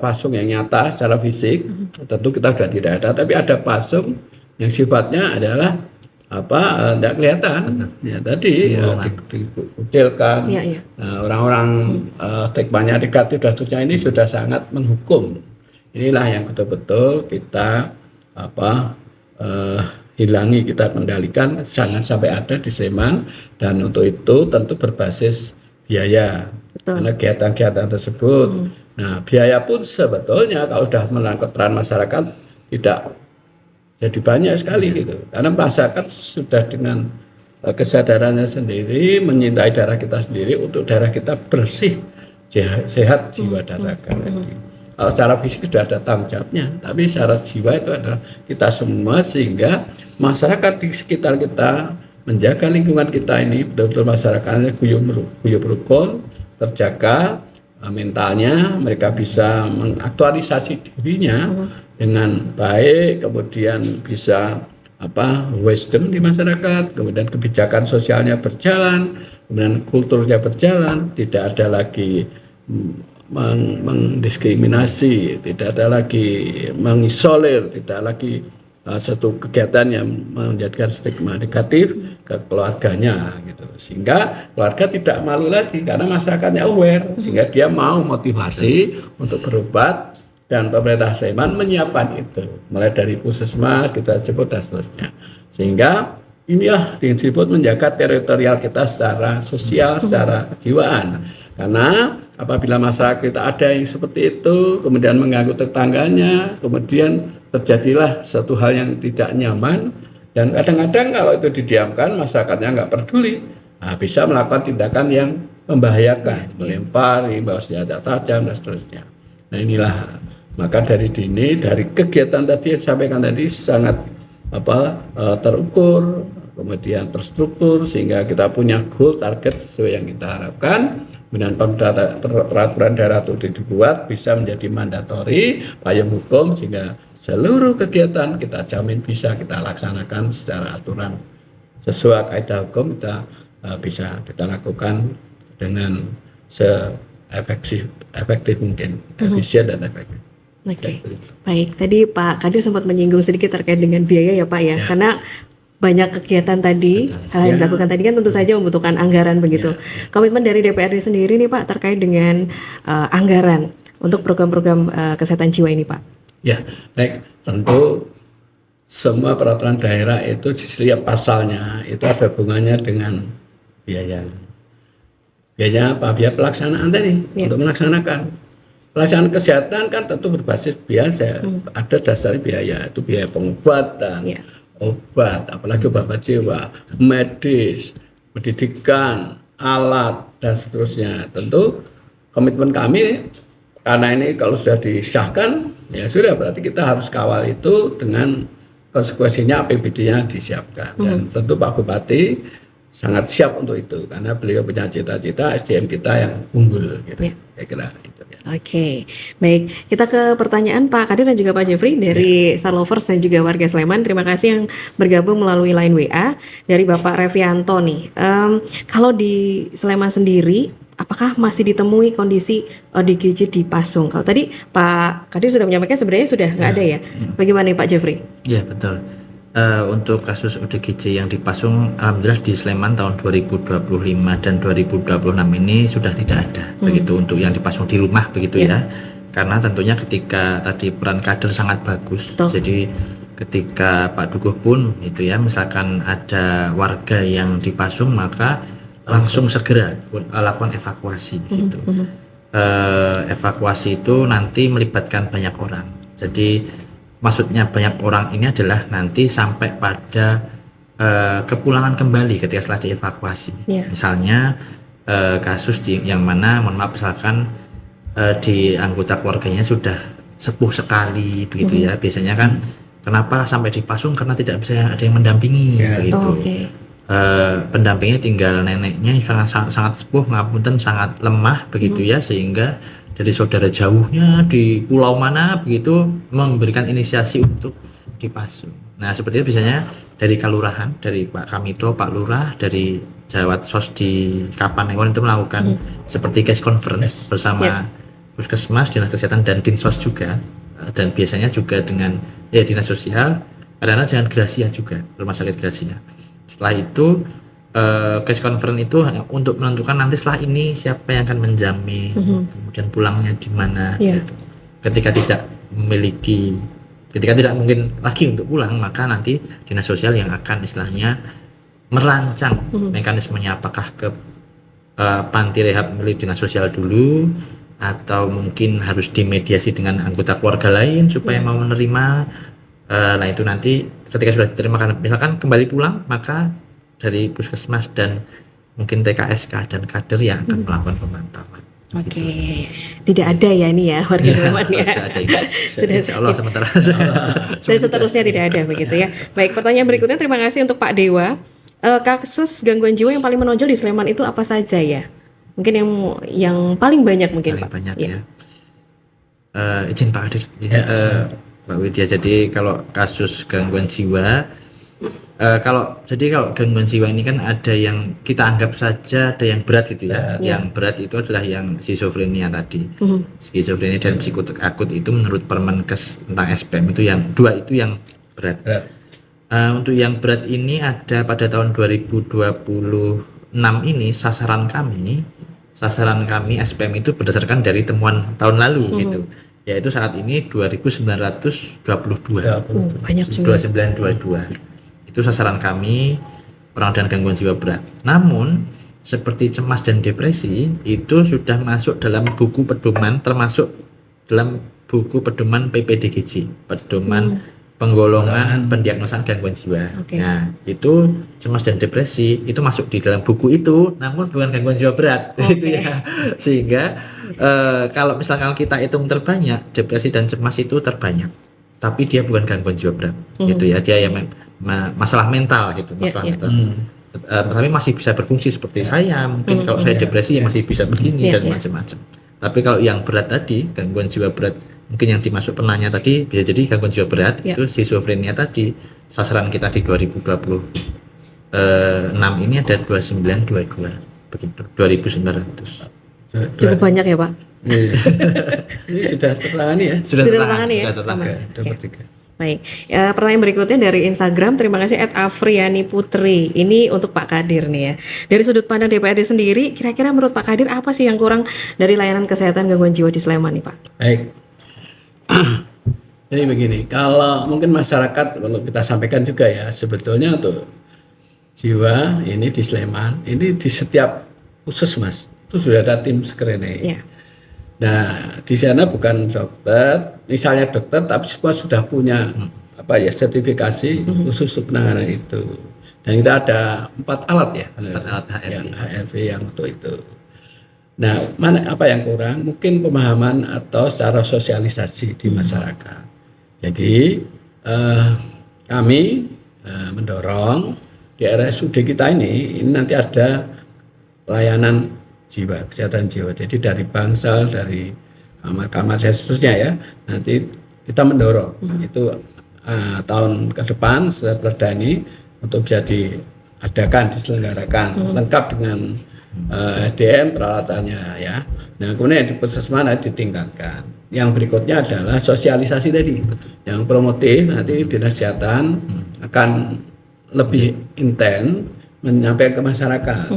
pasung yang nyata secara fisik, tentu kita sudah tidak ada, tapi ada pasung yang sifatnya adalah tidak kelihatan ya, tadi dikucilkan. Orang-orang stigmanya negatif dan seterusnya ini sudah sangat menghukum. Inilah yang betul-betul kita hilangi, kita kendalikan jangan sampai ada di Sleman, dan untuk itu tentu berbasis biaya. Karena kegiatan-kegiatan tersebut, nah biaya pun sebetulnya kalau sudah melangkut peran masyarakat tidak jadi banyak sekali gitu, karena masyarakat sudah dengan kesadarannya sendiri, mencintai darah kita sendiri untuk darah kita bersih, sehat jiwa dan raga. Kalau secara fisik sudah ada tanggung jawabnya, tapi secara jiwa itu adalah kita semua, sehingga masyarakat di sekitar kita menjaga lingkungan kita ini betul-betul masyarakatnya guyup rukun, terjaga mentalnya, mereka bisa mengaktualisasi dirinya dengan baik, kemudian bisa wisdom di masyarakat, kemudian kebijakan sosialnya berjalan, kemudian kulturnya berjalan, tidak ada lagi mendiskriminasi, tidak ada lagi mengisolir, tidak lagi satu kegiatan yang menjadikan stigma negatif ke keluarganya gitu, sehingga keluarga tidak malu lagi karena masyarakatnya aware, sehingga dia mau motivasi untuk berobat, dan pemerintah Sleman menyiapkan itu mulai dari puskesmas kita sebut dan seterusnya, sehingga inilah disebut menjaga teritorial kita secara sosial, secara kejiwaan. Karena apabila masyarakat kita ada yang seperti itu, kemudian mengganggu tetangganya, kemudian terjadilah satu hal yang tidak nyaman, dan kadang-kadang kalau itu didiamkan, masyarakatnya nggak peduli, bisa melakukan tindakan yang membahayakan, melempar, membawa senjata tajam dan seterusnya. Nah inilah, maka dari dini, dari kegiatan tadi yang disampaikan tadi sangat terukur, kemudian terstruktur, sehingga kita punya goal target sesuai yang kita harapkan. Kemudian peraturan daerah itu dibuat bisa menjadi mandatori payung hukum, sehingga seluruh kegiatan kita jamin bisa kita laksanakan secara aturan sesuai kaidah hukum, kita bisa kita lakukan dengan efektif mungkin, efisien dan efektif.
Oke. Baik, tadi Pak Kadir sempat menyinggung sedikit terkait dengan biaya ya Pak ya. Karena banyak kegiatan tadi, hal yang dilakukan tadi kan tentu saja membutuhkan anggaran begitu. Komitmen dari DPRD sendiri nih Pak terkait dengan anggaran untuk program-program kesehatan jiwa ini Pak. Ya,
baik. Tentu semua peraturan daerah itu di setiap pasalnya itu ada hubungannya dengan biaya. Biayanya apa? Biaya pelaksanaan tadi untuk melaksanakan. Pelaksanaan kesehatan kan tentu berbasis biaya, ada dasar biaya, itu biaya pengobatan. Obat, apalagi obat jiwa, medis, pendidikan, alat, dan seterusnya. Tentu komitmen kami, karena ini kalau sudah disahkan, ya sudah, berarti kita harus kawal itu dengan konsekuensinya APBD-nya disiapkan. Dan tentu Pak Bupati sangat siap untuk itu, karena beliau punya cita-cita SDM kita yang unggul gitu. Saya kira itu ya.
Oke, baik. Kita ke pertanyaan Pak Kadir dan juga Pak Jeffrey dari Star Lovers dan juga warga Sleman. Terima kasih yang bergabung melalui line WA dari Bapak Revianto nih. Kalau di Sleman sendiri, apakah masih ditemui kondisi ODGJ di Pasung? Kalau tadi Pak Kadir sudah menyampaikan sebenarnya sudah nggak ada ya. Bagaimana nih Pak Jeffrey?
Ya betul. Untuk kasus ODGJ yang di Pasung, alhamdulillah di Sleman tahun 2025 dan 2026 ini sudah tidak ada. Begitu untuk yang di Pasung di rumah begitu ya. Karena tentunya ketika tadi peran kader sangat bagus. Jadi ketika Pak Dukuh pun itu ya, misalkan ada warga yang di Pasung, maka langsung segera lakukan evakuasi gitu. Evakuasi itu nanti melibatkan banyak orang. Jadi maksudnya banyak orang ini adalah nanti sampai pada kepulangan kembali ketika setelah dievakuasi. Misalnya kasus yang mana, mohon maaf, misalkan di anggota keluarganya sudah sepuh sekali begitu ya. Biasanya kan kenapa sampai di Pasung, karena tidak bisa ada yang mendampingi begitu. Pendampingnya tinggal neneknya yang sangat sepuh, ngapunten, sangat lemah begitu ya, sehingga dari saudara jauhnya di pulau mana begitu memberikan inisiasi untuk dipasung. Nah seperti itu biasanya dari kelurahan, dari Pak Kamito, Pak Lurah, dari Jawat Sos di Kapanewon itu melakukan seperti case conference bersama Puskesmas, Dinas Kesehatan dan Dinsos juga, dan biasanya juga dengan Dinas Sosial, kadang-kadang dengan Gracia juga, Rumah Sakit Gracia. Setelah itu case conference itu untuk menentukan nanti setelah ini siapa yang akan menjamin, kemudian pulangnya di mana gitu. Ketika tidak mungkin lagi untuk pulang, maka nanti Dinas Sosial yang akan istilahnya merancang mekanismenya, apakah ke panti rehab milik Dinas Sosial dulu, atau mungkin harus dimediasi dengan anggota keluarga lain supaya mau menerima. Nah itu nanti ketika sudah diterima, misalkan kembali pulang, maka dari puskesmas dan mungkin TKSK dan kader yang akan melakukan pemantauan.
Oke, tidak ada ya ini ya warga Sleman ya.
Sudah ada ini.
Sudah
Insya Allah sementara.
dan seterusnya tidak ada begitu ya. Baik, pertanyaan berikutnya terima kasih untuk Pak Dewa. Kasus gangguan jiwa yang paling menonjol di Sleman itu apa saja ya? Mungkin yang paling banyak mungkin
Paling
Pak.
banyak
Ya.
ya. Izin Pak Kadir. Mbak Widya, jadi kalau kasus gangguan jiwa, kalau gangguan jiwa ini kan ada yang kita anggap saja ada yang berat gitu ya. Yang berat itu adalah yang skizofrenia tadi. Skizofrenia dan psikotik akut itu menurut Permenkes tentang SPM itu yang dua itu yang berat. Untuk yang berat ini ada pada tahun 2026 ini sasaran kami SPM itu berdasarkan dari temuan tahun lalu gitu. Yaitu saat ini 2922.
Banyak juga.
2922. Itu sasaran kami orang dengan gangguan jiwa berat. Namun seperti cemas dan depresi itu sudah masuk dalam buku pedoman, termasuk dalam buku pedoman PPDGJ, pedoman penggolongan pendiagnosaan gangguan jiwa. Nah, itu cemas dan depresi itu masuk di dalam buku itu, namun bukan gangguan jiwa berat, gitu ya. Sehingga kalau misalkan kita hitung terbanyak, depresi dan cemas itu terbanyak, tapi dia bukan gangguan jiwa berat, gitu ya. Dia ya masalah mental gitu, masalah mental. Tapi masih bisa berfungsi seperti saya. Mungkin kalau saya depresi ya masih bisa begini dan macam-macam. Tapi kalau yang berat tadi, gangguan jiwa berat, mungkin yang dimaksud penanya tadi bisa jadi gangguan jiwa berat itu skizofrenia tadi. Sasaran kita di 2026 ini ada 2922 begitu, 2900.
Cukup banyak ya Pak.
Ini sudah tertangani ya.
Sudah tertangani ya.
Sudah tertangani.
Dapat 3.
Baik, pertanyaan berikutnya dari Instagram. Terima kasih @Afriani Putri. Ini untuk Pak Kadir nih ya. Dari sudut pandang DPRD sendiri, kira-kira menurut Pak Kadir apa sih yang kurang dari layanan kesehatan gangguan jiwa di Sleman nih Pak?
Baik. Jadi begini, kalau mungkin masyarakat perlu kita sampaikan juga ya, sebetulnya untuk jiwa ini di Sleman, ini di setiap puskesmas itu sudah ada tim screening.
Ya.
Nah, di sana bukan dokter, misalnya dokter, tapi semua sudah punya sertifikasi khusus untuk penanganan itu. Dan kita ada 4 alat ya,
4 alat HRV.
HRV yang untuk itu. Nah, apa yang kurang? Mungkin pemahaman atau secara sosialisasi di masyarakat. Jadi kami mendorong di RSUD kita ini nanti ada layanan jiwa, kesehatan jiwa. Jadi dari Bangsal, dari kamar-kamar dan seterusnya ya. Nanti kita mendorong itu tahun ke depan setelah ini untuk bisa diadakan, diselenggarakan lengkap dengan SDM peralatannya ya. Nah, kemudian di puskesmas ditingkatkan. Yang berikutnya adalah sosialisasi tadi. Yang promotif nanti dinas kesehatan akan lebih intens menyampaikan ke masyarakat.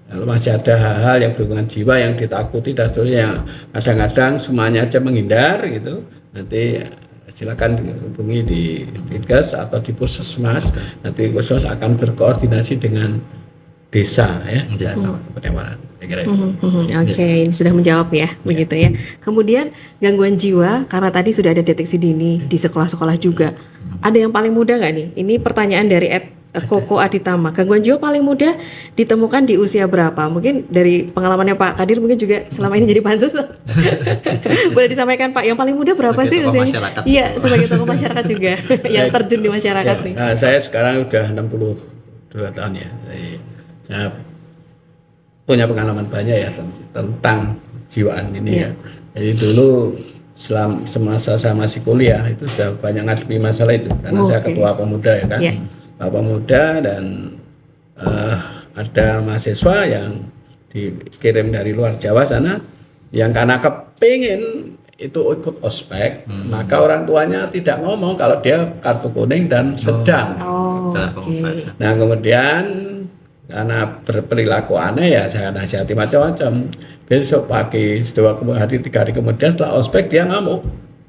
Kalau masih ada hal-hal yang berhubungan jiwa yang ditakuti dan seterusnya, yang kadang-kadang semuanya aja menghindar gitu, nanti silakan dihubungi di Dinkes atau di puskesmas. Nanti puskesmas akan berkoordinasi dengan desa ya, dan pedewanan.
Oke, ini sudah menjawab ya, begitu ya. Kemudian gangguan jiwa, karena tadi sudah ada deteksi dini di sekolah-sekolah juga. Ada yang paling mudah nggak nih? Ini pertanyaan dari Koko Aditama. Gangguan jiwa paling mudah ditemukan di usia berapa? Mungkin dari pengalamannya Pak Kadir mungkin juga selama ini jadi pansus. Boleh disampaikan Pak, yang paling mudah berapa sih usianya? Iya, sebagai tokoh masyarakat juga yang terjun di masyarakat nih.
Nah, saya sekarang udah 62 tahun ya. Jadi, saya punya pengalaman banyak ya tentang jiwaan ini ya. Jadi dulu semasa saya masih kuliah itu sudah banyak ngadepi masalah itu karena saya ketua pemuda ya kan. Pemuda dan ada mahasiswa yang dikirim dari luar Jawa sana yang karena kepingin itu ikut ospek, maka orang tuanya tidak ngomong kalau dia kartu kuning dan sedang. Nah kemudian karena berperilaku aneh ya saya nasihati macam-macam. Besok pagi 3 hari kemudian setelah ospek dia ngamuk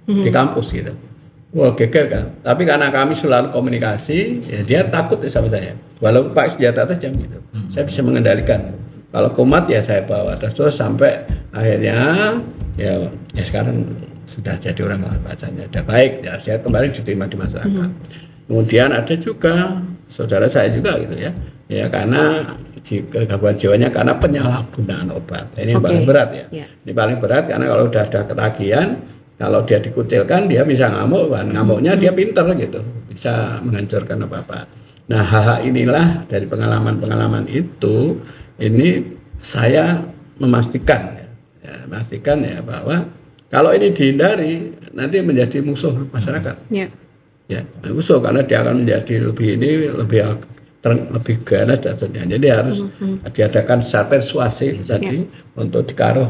di kampus gitu. Wah geger kan, tapi karena kami selalu komunikasi, ya dia takut sama saya. Walaupun Pak senjata tajam gitu, saya bisa mengendalikan. Kalau kumat ya saya bawa terus sampai akhirnya ya sekarang sudah jadi orang lah bahasanya, udah baik ya, saya kembali diterima di masyarakat. Kemudian ada juga saudara saya juga gitu ya, ya karena gangguan jiwanya karena penyalahgunaan obat. Ini yang
Oke.
paling berat ya.
Ya.
Ini paling berat karena kalau udah ada ketagihan, kalau dia dikucilkan dia bisa ngamuk, kan ngamuknya dia pinter gitu, bisa menghancurkan apa-apa. Nah, hal-hal inilah dari pengalaman-pengalaman itu, ini saya memastikan memastikan ya bahwa kalau ini dihindari nanti menjadi musuh masyarakat.
Ya.
Ya, musuh karena dia akan menjadi lebih ganas dan sebagainya. Jadi harus diadakan secara persuasif tadi untuk dikaruh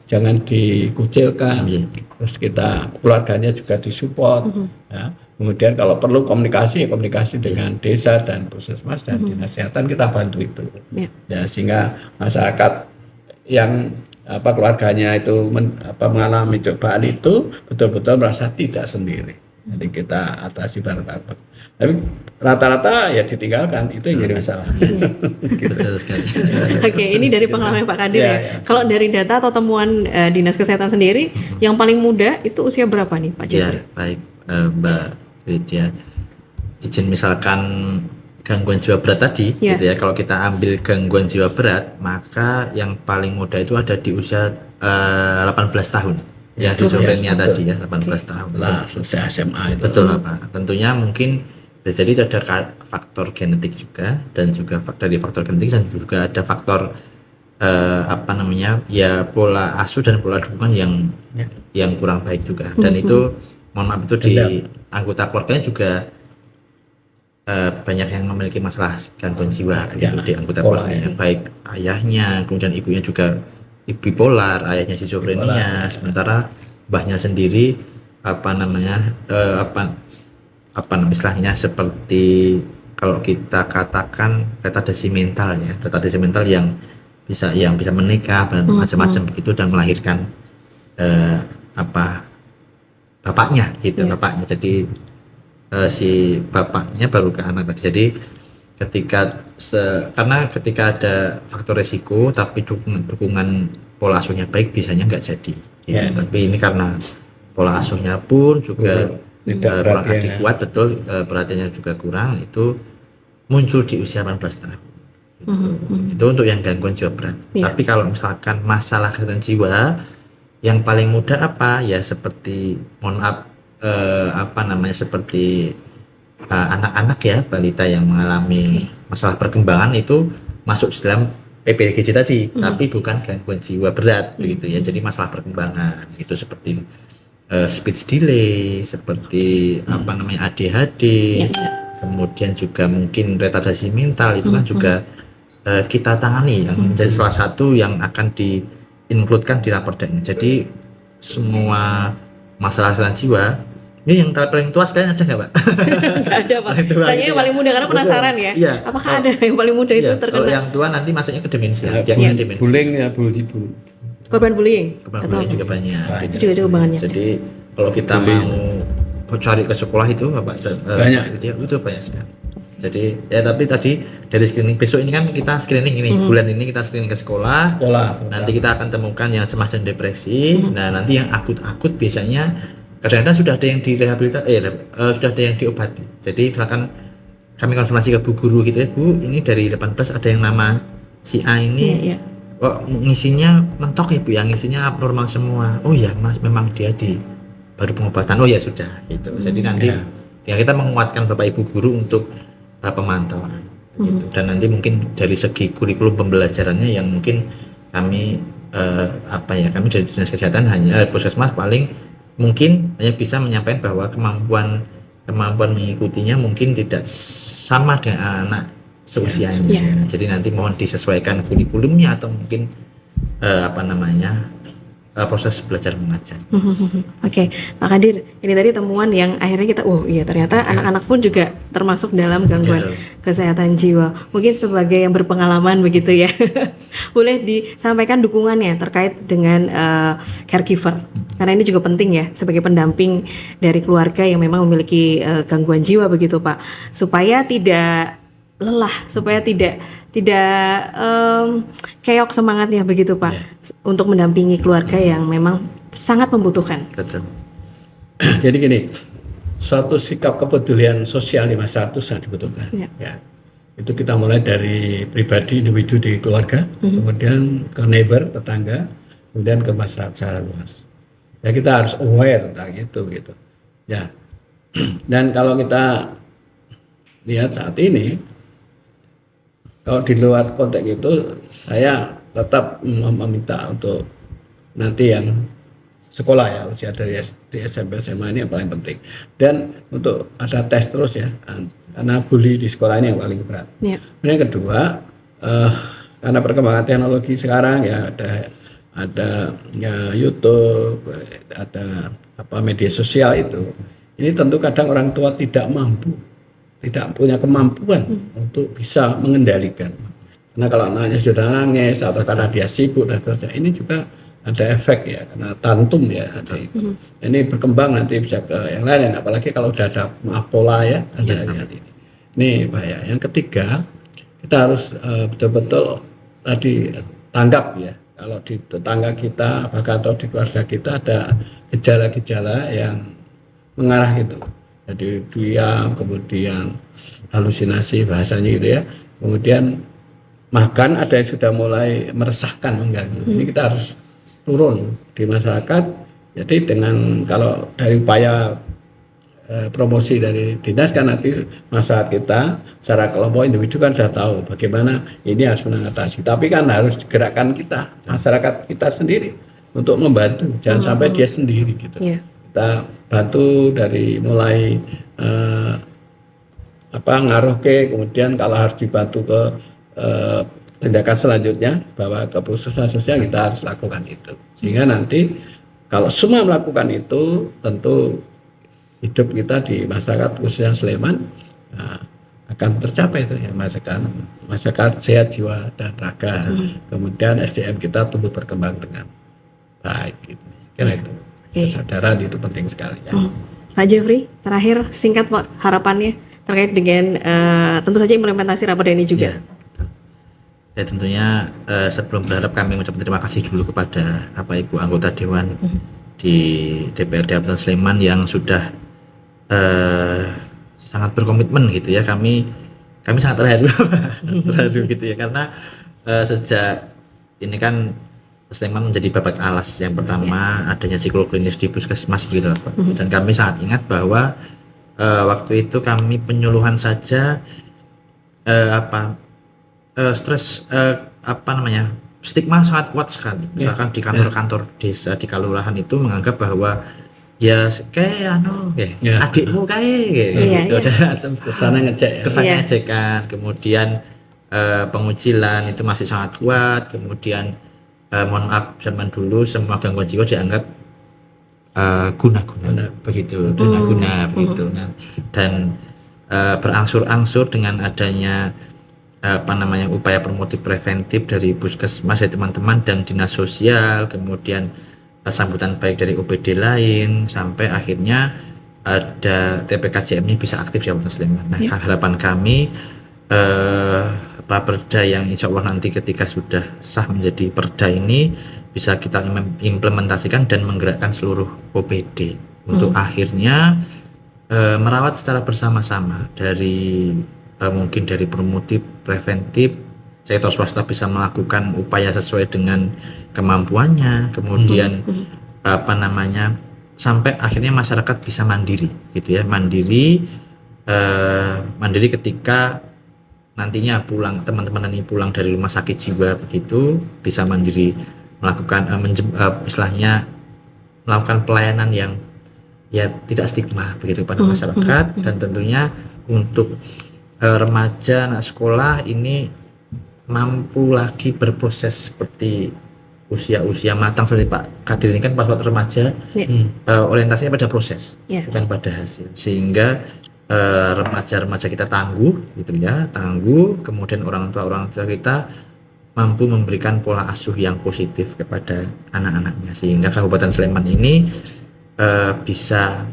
jangan dikucilkan. Terus kita keluarganya juga disupport. Ya. Kemudian kalau perlu komunikasi dengan desa dan puskesmas dan dinas kesehatan kita bantu itu. Ya, sehingga masyarakat yang keluarganya itu mengalami cobaan itu betul-betul merasa tidak sendiri. Jadi kita atasi bareng-bareng. Tapi rata-rata ya ditinggalkan, itu yang jadi masalah. Gitu.
Betul sekali.
Oke, ini dari pengalaman Pak Kadir
Ya,
ya.
ya.
Kalau dari data atau temuan Dinas Kesehatan sendiri, yang paling muda itu usia berapa nih Pak
Ya,
Jeffrey?
baik Mbak Lydia. Izin misalkan gangguan jiwa berat tadi,
Ya.
gitu ya. Kalau kita ambil gangguan jiwa berat, maka yang paling muda itu ada di usia 18 tahun. Yang schizophrenia tadi ya, 18 tahun.
Lah selesai SMA itu.
Betul Pak. Tentunya mungkin bisa jadi itu ada faktor genetik juga, dan juga dari faktor genetik dan juga ada faktor ya pola asuh dan pola dukungan yang kurang baik juga. Dan itu mohon maaf itu di anggota keluarganya juga banyak yang memiliki masalah gangguan jiwa begitu di anggota keluarganya, baik ayahnya, kemudian ibunya juga bipolar, ayahnya schizophrenia, sementara mbahnya sendiri istilahnya seperti kalau kita katakan retardasi mental ya, retardasi mental yang bisa menikah dan macam-macam begitu dan melahirkan bapaknya gitu, bapaknya. Jadi si bapaknya baru ke anak tadi. Jadi karena ketika ada faktor resiko tapi dukungan pola asuhnya baik, biasanya nggak jadi gitu. Tapi ini karena pola asuhnya pun juga kurang adekuat, betul, perhatiannya juga kurang, itu muncul di usia 18 tahun gitu. Itu untuk yang gangguan jiwa berat. Tapi kalau misalkan masalah kesehatan jiwa yang paling mudah ya seperti seperti anak-anak ya, balita yang mengalami masalah perkembangan itu masuk di dalam PPDGJ tadi, tapi bukan gangguan jiwa berat begitu ya. Jadi masalah perkembangan itu seperti speech delay, seperti ADHD, kemudian juga mungkin retardasi mental itu kan juga kita tangani yang menjadi salah satu yang akan di-includekan di raperda ini. Jadi semua masalah kesehatan jiwa. Ini yang paling tua sekalian ada nggak Pak?
Nggak ada Pak. Tanya yang paling muda karena penasaran ya.
Iya.
Apakah ada yang paling muda itu terkena?
Kalau yang tua nanti masuknya ke demensia. Dia demensia.
Bullying ya,
Korban bullying?
Korban bullying juga banyak.
Itu juga cukup banyak.
Jadi kalau kita mau cari ke sekolah itu
banyak.
Itu banyak sekali. Jadi ya, tapi tadi dari screening besok ini kan kita screening ini bulan ini kita screening ke sekolah. Nanti kita akan temukan yang cemas dan depresi. Nah nanti yang akut biasanya kadang-kadang sudah ada yang direhabilitasi, sudah ada yang diobati. Jadi misalkan kami konfirmasi ke Bu Guru gitu ya, Bu, ini dari 18 ada yang nama si A ini, kok ngisinya mentok ya Bu, yang ngisinya abnormal semua. Oh ya Mas, memang dia baru pengobatan. Oh ya sudah, gitu. Jadi nanti tinggal kita menguatkan Bapak Ibu Guru untuk pemantauan, gitu. Dan nanti mungkin dari segi kurikulum pembelajarannya yang mungkin kami kami dari Dinas Kesehatan hanya puskesmas paling mungkin hanya bisa menyampaikan bahwa kemampuan mengikutinya mungkin tidak sama dengan anak seusianya. Jadi nanti mohon disesuaikan kurikulumnya atau mungkin proses belajar mengajar.
Oke, Pak Kadir, ini tadi temuan yang akhirnya kita, ternyata anak-anak pun juga termasuk dalam gangguan kesehatan jiwa. Mungkin sebagai yang berpengalaman begitu ya, boleh disampaikan dukungannya terkait dengan caregiver. Karena ini juga penting ya, sebagai pendamping dari keluarga yang memang memiliki gangguan jiwa begitu Pak, supaya tidak lelah, supaya tidak keok semangatnya begitu Pak, untuk mendampingi keluarga yang memang sangat membutuhkan.
Betul.
Jadi gini, suatu sikap kepedulian sosial di masyarakat itu sangat dibutuhkan. Ya. Itu kita mulai dari pribadi individu di keluarga, kemudian ke neighbor, tetangga, kemudian ke masyarakat secara luas. Ya kita harus aware tentang itu gitu. Ya. Dan kalau kita lihat saat ini, kalau di luar konteks itu, saya tetap meminta untuk nanti yang sekolah ya, usia dari SD, SMP, SMA ini yang paling penting. Dan untuk ada tes terus ya, karena bully di sekolah ini yang paling berat.
Ya.
Yang kedua, karena perkembangan teknologi sekarang ya ada ya YouTube, ada media sosial itu. Ini tentu kadang orang tua tidak punya kemampuan untuk bisa mengendalikan. Karena kalau anaknya sudah nangis atau karena dia sibuk dan seterusnya, ini juga ada efek ya, karena tantum ya ada itu. Ini berkembang nanti bisa ke yang lain, apalagi kalau sudah ada pola ya, ada ini. Ini bahaya. Yang ketiga, kita harus betul-betul tadi tanggap ya. Kalau di tetangga kita, apakah atau di keluarga kita ada gejala-gejala yang mengarah gitu. Jadi diam, kemudian halusinasi bahasanya gitu ya. Kemudian makan ada yang sudah mulai meresahkan, mengganggu. Ini kita harus turun di masyarakat. Jadi dengan kalau dari upaya promosi dari dinas kan nanti masyarakat kita secara kelompok individu kan sudah tahu bagaimana ini harus mengatasi. Tapi kan harus digerakkan kita, masyarakat kita sendiri untuk membantu. Jangan sampai dia sendiri gitu.
Yeah.
Kita bantu dari mulai ngaruh ke, kemudian kalau harus dibantu ke tindakan selanjutnya bahwa keputusan sosial kita harus lakukan itu. Sehingga nanti kalau semua melakukan itu, tentu hidup kita di masyarakat khususnya Sleman akan tercapai itu ya, masyarakat sehat jiwa dan raga. Kemudian SDM kita tumbuh berkembang dengan baik gitu. Kira itu. Kesadaran itu penting sekali ya.
Pak Jeffrey, terakhir singkat Pak harapannya terkait dengan tentu saja implementasi raperda ini juga.
Ya tentunya sebelum berharap kami mengucapkan terima kasih dulu kepada Ibu anggota Dewan di DPRD Kabupaten Sleman yang sudah sangat berkomitmen gitu ya. Kami sangat terharu gitu ya, karena sejak ini kan Sleman menjadi babat alas yang pertama adanya psikolog klinis di puskesmas gitu Pak. Dan kami sangat ingat bahwa waktu itu kami penyuluhan saja stres stigma sangat kuat sekali. Misalkan di kantor-kantor desa di kelurahan itu menganggap bahwa ya kayak adikmu kayak gitu.
Kesana ngecek ya.
Kesannya ejekan, kemudian pengucilan itu masih sangat kuat, kemudian mohon maaf zaman dulu semua gangguan jiwa dianggap guna-guna begitu, guna begitu. Dan berangsur-angsur dengan adanya upaya promotif preventif dari puskesmas ya teman-teman dan dinas sosial, kemudian sambutan baik dari OPD lain, sampai akhirnya ada TPKJM-nya bisa aktif di Kabupaten Sleman. Nah, harapan kami Raperda yang insya Allah nanti ketika sudah sah menjadi perda ini bisa kita implementasikan dan menggerakkan seluruh OPD untuk akhirnya merawat secara bersama-sama dari mungkin dari promotif, preventif, sektor swasta bisa melakukan upaya sesuai dengan kemampuannya, kemudian sampai akhirnya masyarakat bisa mandiri gitu ya, mandiri ketika nantinya teman-teman ini pulang dari rumah sakit jiwa begitu bisa mandiri melakukan istilahnya melakukan pelayanan yang ya tidak stigma begitu pada masyarakat. Dan tentunya untuk remaja anak sekolah ini mampu lagi berproses seperti usia matang seperti Pak Kadir ini kan pas waktu remaja orientasinya pada proses bukan pada hasil, sehingga remaja-remaja kita tangguh gitu ya, kemudian orang tua kita mampu memberikan pola asuh yang positif kepada anak-anaknya, sehingga Kabupaten Sleman ini bisa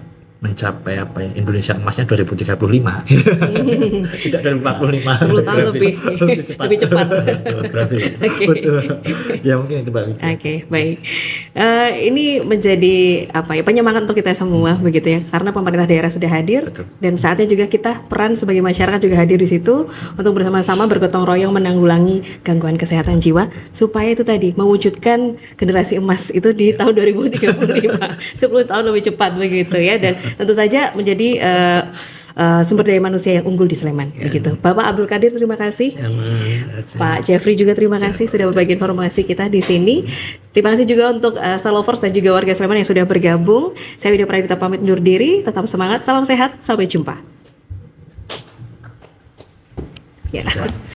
mencapai apa ya, Indonesia emasnya 2035 tidak dari 45
10 tahun lebih lebih cepat.
Geografi.
Oke.
Betul. Ya mungkin itu Mbak Widya.
Oke, baik. Ini menjadi apa ya, penyemangat untuk kita semua begitu ya, karena pemerintah daerah sudah hadir.
Betul.
Dan saatnya juga kita peran sebagai masyarakat juga hadir di situ untuk bersama-sama bergotong royong menanggulangi gangguan kesehatan jiwa supaya itu tadi mewujudkan generasi emas itu di tahun 2035, 10 tahun lebih cepat begitu ya, dan tentu saja menjadi sumber daya manusia yang unggul di Sleman begitu. Bapak Abdul Qadir terima kasih. Pak Jeffrey juga terima kasih sudah berbagi informasi kita di sini. Terima kasih juga untuk Star Lovers dan juga warga Sleman yang sudah bergabung. Saya Widya Pradipta pamit undur diri. Tetap semangat, salam sehat, sampai jumpa. Ya.